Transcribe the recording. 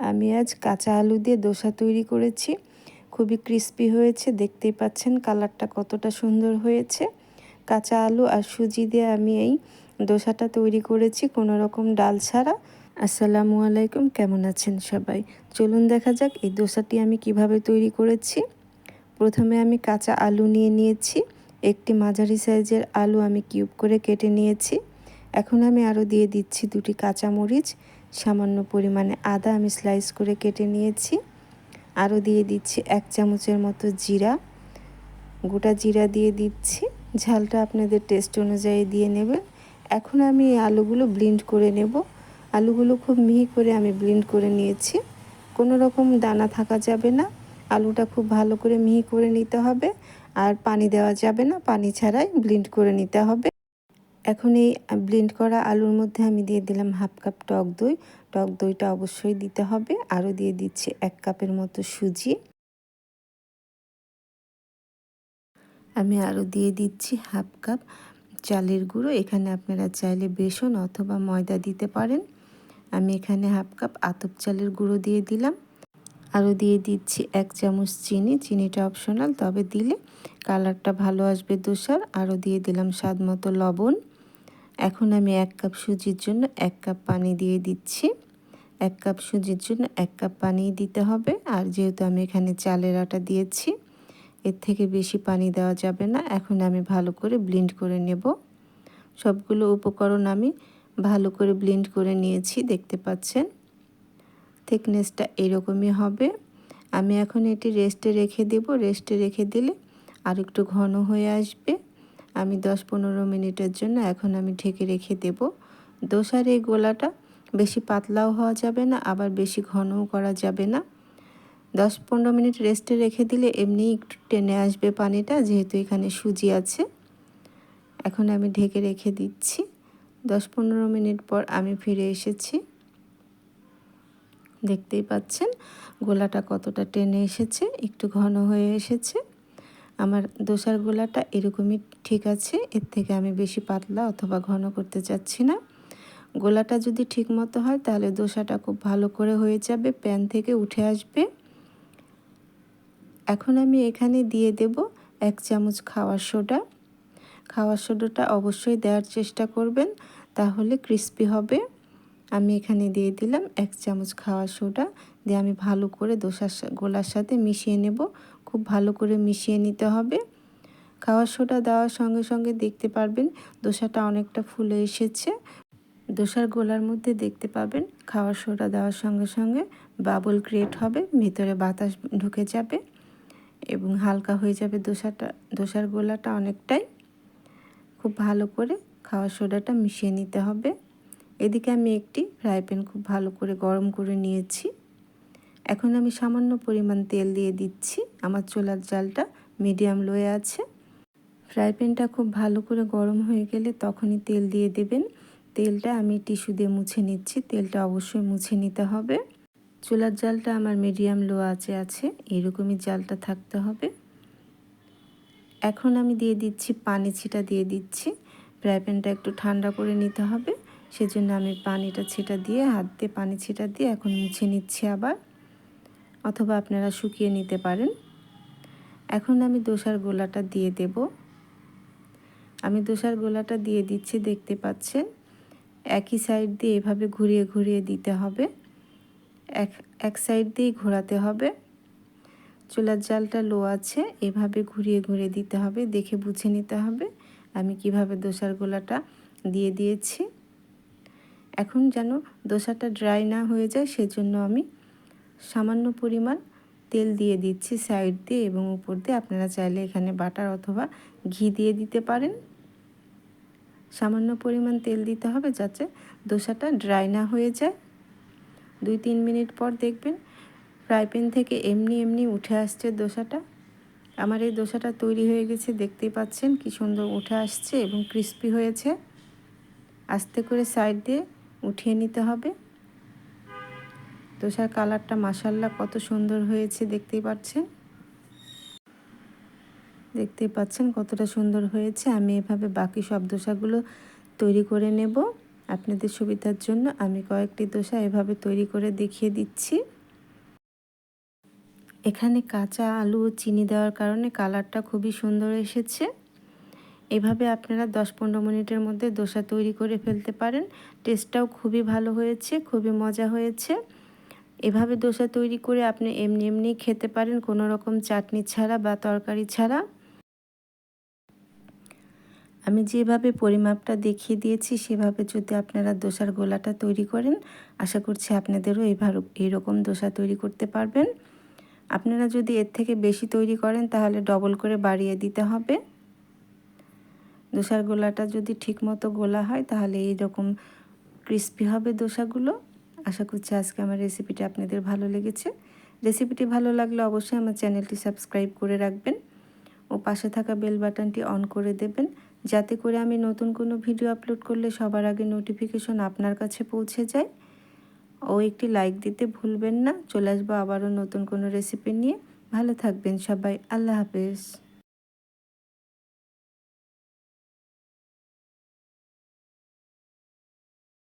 আমি আজ কাঁচা আলু দিয়ে দোসা তৈরি করেছি। খুবই ক্রিস্পি হয়েছে, দেখতেই পাচ্ছেন কালারটা কতটা সুন্দর হয়েছে। কাঁচা আলু আর সুজি দিয়ে আমি এই দোসাটা তৈরি করেছি, কোনো রকম ডাল ছাড়া। আসসালামু আলাইকুম, কেমন আছেন সবাই? চলুন দেখা যাক এই দোসাটি আমি কিভাবে তৈরি করেছি। প্রথমে আমি কাঁচা আলু নিয়েছি। একটি মাঝারি সাইজের আলু আমি কিউব করে কেটে নিয়েছি। এখন আমি আরও দিয়ে দিচ্ছি 2টি কাঁচামরিচ, সামান্য পরিমাণে আদা আমি স্লাইস করে কেটে নিয়েছি। আরও দিয়ে দিচ্ছি 1 চামচের মতো জিরা, গোটা জিরা দিয়ে দিচ্ছি। ঝালটা আপনাদের টেস্ট অনুযায়ী দিয়ে নেবেন। এখন আমি এই আলুগুলো ব্লেন্ড করে নেব। আলুগুলো খুব মিহি করে আমি ব্লেন্ড করে নিয়েছি, কোনো রকম দানা থাকা যাবে না। আলুটা খুব ভালো করে মিহি করে নিতে হবে, আর পানি দেওয়া যাবে না, পানি ছাড়াই ব্লেন্ড করে নিতে হবে। এখন এই ব্লেন্ড করা আলুর মধ্যে আমি দিয়ে দিলাম 1/2 কাপ টক দই। টক দইটা অবশ্যই দিতে হবে। আরও দিয়ে দিচ্ছি 1 কাপের মতো সুজি। আমি আরও দিয়ে দিচ্ছি 1/2 কাপ চালের গুঁড়ো। এখানে আপনারা চাইলে বেসন অথবা ময়দা দিতে পারেন। আমি এখানে 1/2 কাপ আতপ চালের গুঁড়ো দিয়ে দিলাম। আরও দিয়ে দিচ্ছি 1 চামচ চিনি। চিনিটা অপশনাল, তবে দিলে কালারটা ভালো আসবে দোসার। আরও দিয়ে দিলাম স্বাদ মতো লবণ। এখন আমি 1 কাপ সুজির জন্য 1 কাপ পানি দিয়ে দিচ্ছি। 1 কাপ সুজির জন্য 1 কাপ পানি দিতে হবে। আর যেহেতু আমি এখানে চালের আটা দিয়েছি, এর থেকে বেশি পানি দেওয়া যাবে না। এখন আমি ভালো করে ব্লেন্ড করে নেব। সবগুলো উপকরণ আমি ভালো করে ব্লেন্ড করে নিয়েছি, দেখতে পাচ্ছেন থিকনেসটা এরকমই হবে। আমি এখন এটি রেস্টে রেখে দেব। রেস্টে রেখে দিলে আর একটু ঘন হয়ে আসবে। আমি 10-15 মিনিটের জন্য এখন আমি ঢেকে রেখে দেব। দোসার এই গোলাটা বেশি পাতলাও হওয়া যাবে না, আবার বেশি ঘনও করা যাবে না। 10-15 মিনিট রেস্টে রেখে দিলে এমনি একটু টেনে আসবে পানিটা, যেহেতু এখানে সুজি আছে। এখন আমি ঢেকে রেখে দিচ্ছি। 10-15 মিনিট পর আমি ফিরে এসেছি। দেখতেই পাচ্ছেন গোলাটা কতটা টেনে এসেছে, একটু ঘন হয়ে এসেছে। আমার দোসার গোলাটা এরকমই ঠিক আছে, এর থেকে আমি বেশি পাতলা অথবা ঘন করতে চাচ্ছি না। গোলাটা যদি ঠিক মতো হয় তাহলে দোসাটা খুব ভালো করে হয়ে যাবে, প্যান থেকে উঠে আসবে। এখন আমি এখানে দিয়ে দেব 1 চামচ খাওয়ার সোডা। খাওয়ার সোডাটা অবশ্যই দেওয়ার চেষ্টা করবেন, তাহলে ক্রিস্পি হবে। আমি এখানে দিয়ে দিলাম 1 চামচ খাওয়ার সোডা। দিয়ে আমি ভালো করে দোসার গোলার সাথে মিশিয়ে নেব। খুব ভালো করে মিশিয়ে নিতে হবে। খাওয়ার সোডা দেওয়ার সঙ্গে সঙ্গে দেখতে পারবেন দোসাটা অনেকটা ফুলে এসেছে। দোসার গোলার মধ্যে দেখতে পাবেন খাওয়ার সোডা দেওয়ার সঙ্গে সঙ্গে বাবল ক্রিয়েট হবে, ভিতরে বাতাস ঢুকে যাবে এবং হালকা হয়ে যাবে দোসার গোলাটা অনেকটাই। খুব ভালো করে খাওয়ার সোডাটা মিশিয়ে নিতে হবে। এদিকে আমি একটি ফ্রাই প্যান খুব ভালো করে গরম করে নিয়েছি। এখন আমি সামান্য পরিমাণ তেল দিয়ে দিচ্ছি। আমার চুলার জালটা মিডিয়াম লোয়ে আছে। ফ্রাই প্যানটা খুব ভালো করে গরম হয়ে গেলে তখনই তেল দিয়ে দেবেন। তেলটা আমি টিস্যু দিয়ে মুছে নিচ্ছি। তেলটা অবশ্যই মুছে নিতে হবে। চুলার জালটা আমার মিডিয়াম লো আঁচে আছে, এরকমই জালটা থাকতে হবে। এখন আমি দিয়ে দিচ্ছি পানি ছিটা দিয়ে দিচ্ছি। ফ্রাই প্যানটা একটু ঠান্ডা করে নিতে হবে, সেজন্য আমি পানিটা ছিটা দিয়ে হাত দিয়ে পানি ছিটা দিয়ে এখন মুছে নিচ্ছি আবার, অথবা আপনারা শুকিয়ে নিতে পারেন। এখন আমি দোসার গোলাটা দিয়ে দেব। আমি দোসার গোলাটা দিয়ে দিচ্ছি, দেখতে পাচ্ছেন একই সাইড দিয়ে এভাবে ঘুরিয়ে ঘুরিয়ে দিতে হবে। এক সাইড দিয়েই ঘোরাতে হবে। চুলার জালটা লো আছে, এভাবে ঘুরিয়ে ঘুরিয়ে দিতে হবে। দেখে বুঝে নিতে হবে আমি কিভাবে দোসার গোলাটা দিয়ে দিয়েছি। এখন যেন দোসাটা ড্রাই না হয়ে যায়, সেজন্য আমি সামান্য পরিমাণ তেল দিয়ে দিচ্ছি সাইড দিয়ে এবং উপর দিয়ে। আপনারা চাইলে এখানে বাটার অথবা ঘি দিয়ে দিতে পারেন। সামান্য পরিমাণ তেল দিতে হবে যাতে দোসাটা ড্রাই না হয়ে যায়। 2-3 মিনিট পর দেখবেন ফ্রাই প্যান থেকে এমনি এমনি উঠে আসছে দোসাটা। আমার এই দোসাটা তৈরি হয়ে গেছে, দেখতেই পাচ্ছেন কি সুন্দর উঠে আসছে এবং ক্রিস্পি হয়েছে। আস্তে করে সাইড দিয়ে উঠিয়ে নিতে হবে। দোসার কালারটা মাশাআল্লাহ কত সুন্দর হয়েছে, দেখতেই পাচ্ছেন কতটা সুন্দর হয়েছে। আমি এভাবে বাকি সব দোসাগুলো তৈরি করে নেব। আপনাদের সুবিধার জন্য আমি কয়েকটি দোসা এভাবে তৈরি করে দেখিয়ে দিচ্ছি। এখানে কাঁচা আলু ও চিনি দেওয়ার কারণে কালারটা খুবই সুন্দর এসেছে। এভাবে আপনারা 10-15 মিনিটের মধ্যে দোসা তৈরি করে ফেলতে পারেন। টেস্টটাও খুবই ভালো হয়েছে, খুবই মজা হয়েছে। এভাবে দোসা তৈরি করে আপনি এমনি এমনি খেতে পারেন, কোনো রকম চাটনি ছাড়া বা তরকারি ছাড়া। আমি যেভাবে পরিমাপটা দেখিয়ে দিয়েছি সেভাবে যদি আপনারা দোসার গোলাটা তৈরি করেন, আশা করছি আপনাদেরও এইরকম দোসা তৈরি করতে পারবেন। আপনারা যদি এর থেকে বেশি তৈরি করেন তাহলে ডবল করে বাড়িয়ে দিতে হবে। দোসার গোলাটা যদি ঠিকমতো গোলা হয় তাহলে এইরকম ক্রিস্পি হবে দোসাগুলো। আশা করছি আজকে আমার রেসিপিটা আপনাদের ভালো লেগেছে। রেসিপিটি ভালো লাগলে অবশ্যই আমার চ্যানেলটি সাবস্ক্রাইব করে রাখবেন ও পাশে থাকা বেল বাটনটি অন করে দেবেন, যাতে করে আমি নতুন কোনো ভিডিও আপলোড করলে সবার আগে নোটিফিকেশন আপনার কাছে পৌঁছে যায়। ও একটি লাইক দিতে ভুলবেন না। চলে আসবো আবারও নতুন কোনো রেসিপি নিয়ে। ভালো থাকবেন সবাই। আল্লাহ হাফেজ।